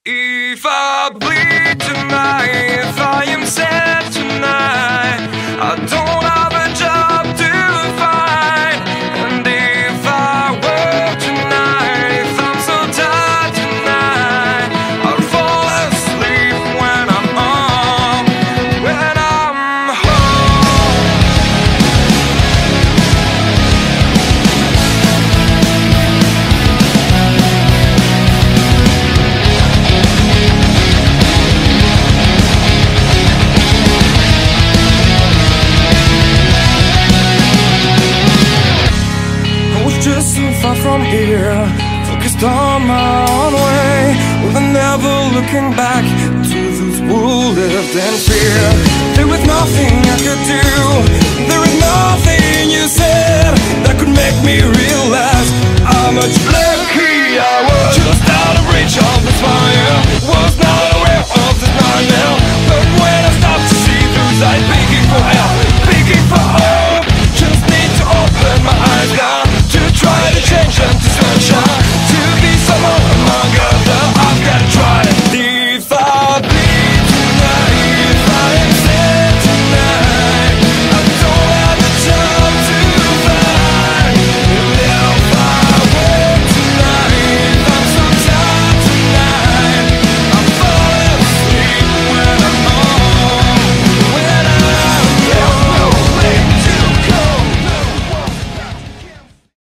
If I bleed tonight, if I am sad tonight, I don't have a job to find. And if I work tonight, if I'm so tired tonight, I'll fall asleep when I'm home, when I'm home. Just so far from here, focused on my own way, with never looking back to those who lived in fear. There was nothing I could do, there was nothing you said that could make me real.